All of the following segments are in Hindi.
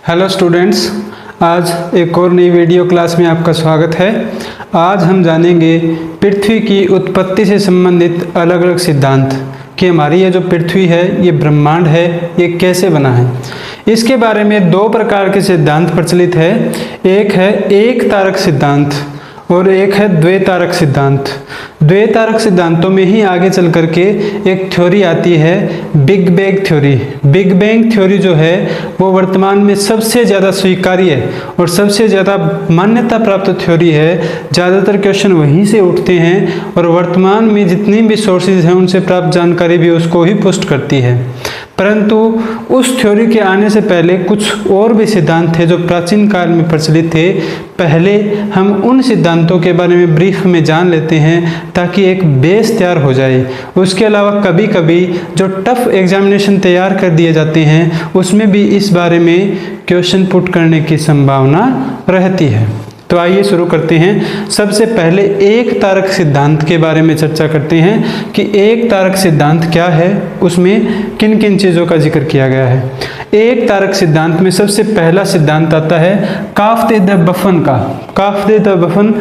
हेलो स्टूडेंट्स, आज एक और नई वीडियो क्लास में आपका स्वागत है। आज हम जानेंगे पृथ्वी की उत्पत्ति से संबंधित अलग अलग सिद्धांत कि हमारी ये जो पृथ्वी है, ये ब्रह्मांड है, ये कैसे बना है। इसके बारे में दो प्रकार के सिद्धांत प्रचलित है। एक है एक तारक सिद्धांत और एक है द्वैतारक सिद्धांत। द्वैतारक सिद्धांतों में ही आगे चल करके एक थ्योरी आती है, big bang theory. Big bang theory जो है वो वर्तमान में सबसे ज़्यादा स्वीकार्य और सबसे ज़्यादा मान्यता प्राप्त थ्योरी है। ज़्यादातर क्वेश्चन वहीं से उठते हैं और वर्तमान में जितनी भी सोर्सेज हैं उनसे प्राप्त जानकारी भी उसको ही पुष्ट करती है। परंतु उस थ्योरी के आने से पहले कुछ और भी सिद्धांत थे जो प्राचीन काल में प्रचलित थे। पहले हम उन सिद्धांतों के बारे में ब्रीफ में जान लेते हैं ताकि एक बेस तैयार हो जाए। उसके अलावा कभी कभी जो टफ एग्जामिनेशन तैयार कर दिए जाते हैं उसमें भी इस बारे में क्वेश्चन पुट करने की संभावना रहती है। तो आइए शुरू करते हैं। सबसे पहले एक तारक सिद्धांत के बारे में चर्चा करते हैं कि एक तारक सिद्धांत क्या है, उसमें किन किन चीज़ों का जिक्र किया गया है। एक तारक सिद्धांत में सबसे पहला सिद्धांत आता है काफ्ते द बफन का। काफ्ते द बफन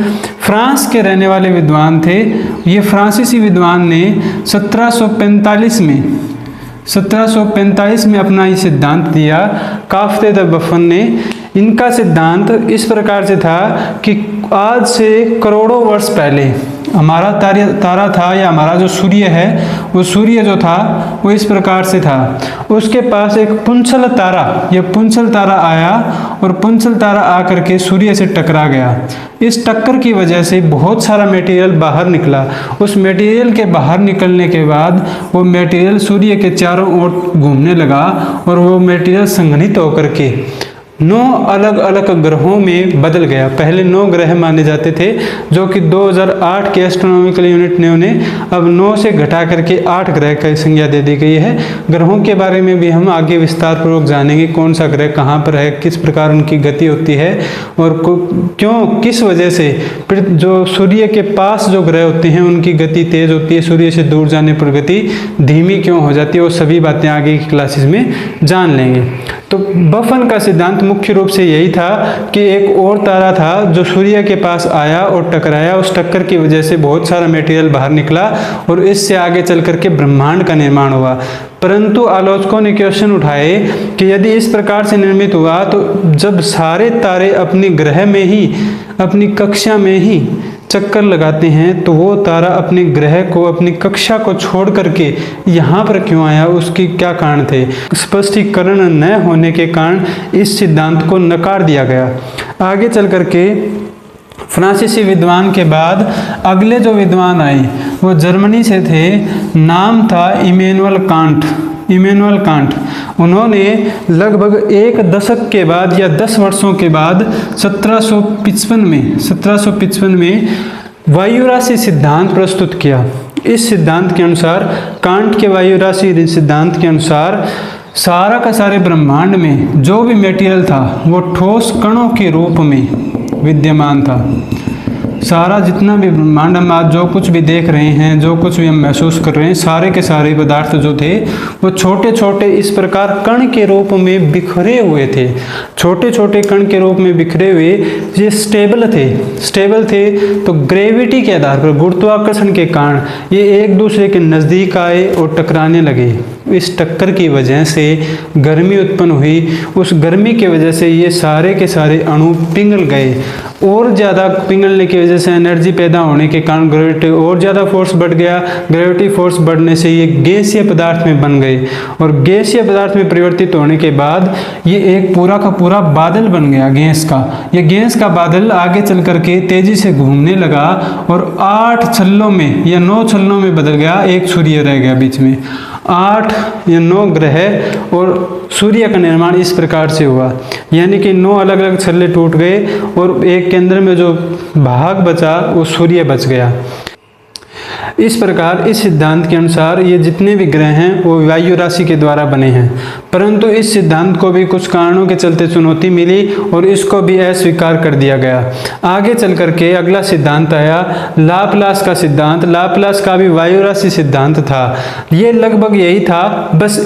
फ्रांस के रहने वाले विद्वान थे। ये फ्रांसीसी विद्वान ने 1745 में अपना ये सिद्धांत दिया। काफ्ते द बफन ने इनका सिद्धांत इस प्रकार से था कि आज से करोड़ों वर्ष पहले हमारा तारा था या हमारा जो सूर्य है, वो सूर्य जो था वो इस प्रकार से था। उसके पास एक पुंछल तारा, यह पुंछल तारा आया और पुंछल तारा आकर के सूर्य से टकरा गया। इस टक्कर की वजह से बहुत सारा मटेरियल बाहर निकला। उस मटेरियल के बाहर निकलने के बाद वो मटेरियल सूर्य के चारों ओर घूमने लगा और वो मटेरियल संघनित होकर के 9 अलग अलग ग्रहों में बदल गया। पहले 9 ग्रह माने जाते थे जो कि 2008 के एस्ट्रोनॉमिकल यूनिट ने उन्हें अब 9 से घटा करके 8 ग्रह की संज्ञा दे दी गई है। ग्रहों के बारे में भी हम आगे विस्तार पूर्वक जानेंगे, कौन सा ग्रह कहाँ पर है, किस प्रकार उनकी गति होती है और क्यों किस वजह से जो सूर्य के पास जो ग्रह होते हैं उनकी गति तेज होती है, सूर्य से दूर जाने पर गति धीमी क्यों हो जाती है, वो सभी बातें आगे की क्लासेस में जान लेंगे। तो बफन का सिद्धांत मुख्य रूप से यही था कि एक और तारा था जो सूर्य के पास आया और टकराया। उस टक्कर की वजह से बहुत सारा मटेरियल बाहर निकला और इससे आगे चल करके ब्रह्मांड का निर्माण हुआ। परंतु आलोचकों ने क्वेश्चन उठाए कि यदि इस प्रकार से निर्मित हुआ तो जब सारे तारे अपने ग्रह में ही, अपनी कक्षा में ही चक्कर लगाते हैं तो वो तारा अपने ग्रह को, अपनी कक्षा को छोड़ करके यहाँ पर क्यों आया, उसकी क्या कारण थे। स्पष्टीकरण न होने के कारण इस सिद्धांत को नकार दिया गया। आगे चल करके फ्रांसीसी विद्वान के बाद अगले जो विद्वान आए वो जर्मनी से थे। नाम था इमैनुअल कांट। उन्होंने लगभग एक दशक के बाद या 10 वर्षों के बाद 1755 में वायुराशि सिद्धांत प्रस्तुत किया। इस सिद्धांत के अनुसार, कांट के वायुराशि सिद्धांत के अनुसार सारा का सारे ब्रह्मांड में जो भी मटेरियल था वो ठोस कणों के रूप में विद्यमान था। सारा जितना भी ब्रह्मांड हम आज जो कुछ भी देख रहे हैं, जो कुछ भी हम महसूस कर रहे हैं, सारे के सारे पदार्थ जो थे वो छोटे छोटे इस प्रकार कण के रूप में बिखरे हुए थे। छोटे छोटे कण के रूप में बिखरे हुए ये स्टेबल थे। तो ग्रेविटी के आधार पर, गुरुत्वाकर्षण के कारण ये एक दूसरे के नज़दीक आए और टकराने लगे। इस टक्कर की वजह से गर्मी उत्पन्न हुई। उस गर्मी की वजह से ये सारे के सारे अणु पिघल गए और ज़्यादा पिघलने की वजह से एनर्जी पैदा होने के कारण ग्रेविटी और ज़्यादा फोर्स बढ़ गया। ग्रेविटी फोर्स बढ़ने से ये गैसीय पदार्थ में बन गए और गैसीय पदार्थ में परिवर्तित होने के बाद ये एक पूरा का पूरा बादल बन गया गैस का। ये गैस का बादल आगे चल करके तेज़ी से घूमने लगा और 8 छल्लों में या 9 छल्लों में बदल गया। एक सूर्य रह गया बीच में। 8 या 9 ग्रह और सूर्य का निर्माण इस प्रकार से हुआ, यानी कि 9 अलग अलग छल्ले टूट गए और एक केंद्र में जो भाग बचा वो सूर्य बच गया। इस प्रकार इस सिद्धांत के अनुसार ये जितने भी ग्रह हैं वो वायु राशि के द्वारा बने हैं, परंतु इस सिद्धांत को भी कुछ कारणों के चलते चुनौती मिली और इसको भी अस्वीकार कर दिया गया। आगे चल करके अगला सिद्धांत आया लाप्लास का सिद्धांत। लाप्लास का भी वायु राशि सिद्धांत था। ये लगभग यही था, बस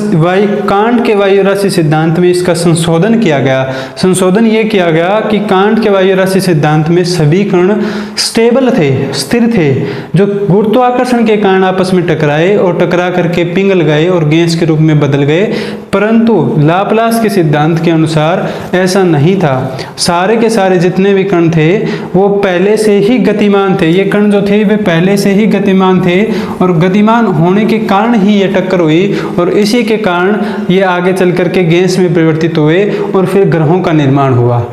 कांट के वायु राशि सिद्धांत में इसका संशोधन किया गया। संशोधन ये किया गया कि कांट के वायु राशि सिद्धांत में सभी कण स्टेबल थे, स्थिर थे, जो गुरुत्वाकर्षण के कारण आपस में टकराए और टकरा करके पिघल गए और गैस के रूप में बदल गए। परंतु लाप्लास के सिद्धांत के अनुसार ऐसा नहीं था। सारे के सारे जितने भी कण थे वो पहले से ही गतिमान थे। ये कण जो थे वे पहले से ही गतिमान थे और गतिमान होने के कारण ही ये टक्कर हुई और इसी के कारण ये आगे चल करके गैस में परिवर्तित हुए और फिर ग्रहों का निर्माण हुआ।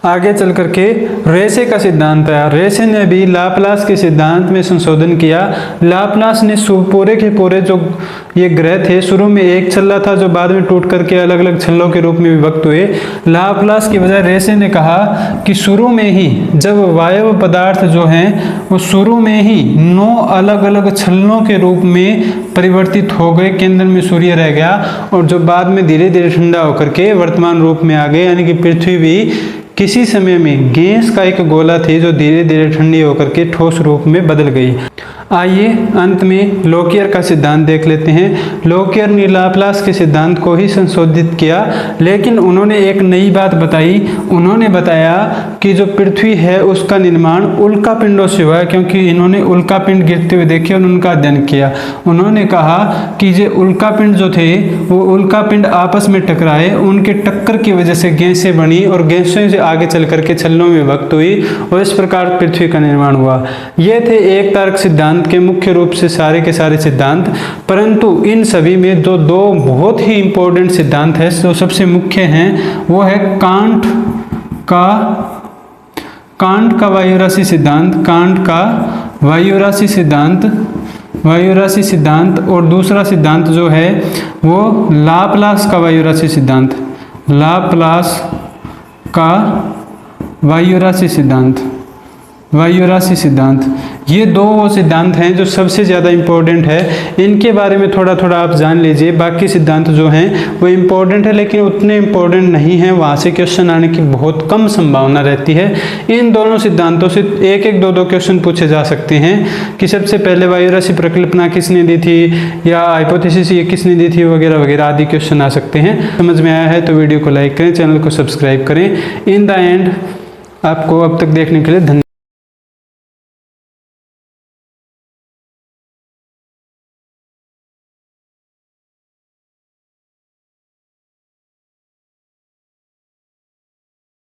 आगे चल करके रेसे का सिद्धांत आया। रेसे ने भी लाप्लास के सिद्धांत में संशोधन किया। लाप्लास ने पूरे के पूरे जो ये ग्रह थे, शुरू में एक छल्ला था जो बाद में टूट करके अलग अलग छल्लों के रूप में विभक्त हुए। लाप्लास की बजाय रेसे ने कहा कि शुरू में ही जब वायु पदार्थ जो हैं वो शुरू में ही 9 अलग अलग छल्लों के रूप में परिवर्तित हो गए, केंद्र में सूर्य रह गया और जो बाद में धीरे धीरे ठंडा होकर के वर्तमान रूप में आ गए, यानी कि पृथ्वी भी किसी समय में गैस का एक गोला थी जो धीरे धीरे ठंडी होकर के ठोस रूप में बदल गई। आइए अंत में लोकियर का सिद्धांत देख लेते हैं। लोकियर ने लाप्लास के सिद्धांत को ही संशोधित किया, लेकिन उन्होंने एक नई बात बताई। उन्होंने बताया कि जो पृथ्वी है उसका निर्माण उल्का पिंडों से हुआ है, क्योंकि इन्होंने उल्का पिंड गिरते हुए देखे और उनका अध्ययन किया। उन्होंने कहा कि ये उल्का पिंड जो थे वो उल्का पिंड आपस में टकराए, उनके टक्कर की वजह से गैसें बनी और गैसों से आगे चल करके छल्लों में विभक्त हुई और इस प्रकार पृथ्वी का निर्माण हुआ। ये थे एक तारक सिद्धांत के मुख्य रूप से सारे के सारे सिद्धांत, परंतु इन सभी में दो बहुत ही इंपॉर्टेंट सिद्धांत है जो सबसे मुख्य हैं, वो है कांट का वायु राशि सिद्धांत, कांट का वायु राशि सिद्धांत और दूसरा सिद्धांत जो है वो लाप्लास का वायु राशि सिद्धांत, लाप्लास का वायु राशि सिद्धांत। ये दो वो सिद्धांत हैं जो सबसे ज़्यादा इम्पोर्टेंट है। इनके बारे में थोड़ा थोड़ा आप जान लीजिए। बाकी सिद्धांत जो हैं वो इम्पोर्टेंट है लेकिन उतने इम्पोर्टेंट नहीं हैं, वहाँ से क्वेश्चन आने की बहुत कम संभावना रहती है। इन दोनों सिद्धांतों से एक एक दो क्वेश्चन पूछे जा सकते हैं कि सबसे पहले वायु राशि प्रकल्पना किसने दी थी या हाइपोथेसिस ये किसने दी थी वगैरह वगैरह आदि क्वेश्चन आ सकते हैं। समझ में आया है तो वीडियो को लाइक करें, चैनल को सब्सक्राइब करें। इन द एंड आपको अब तक देखने के लिए धन्यवाद।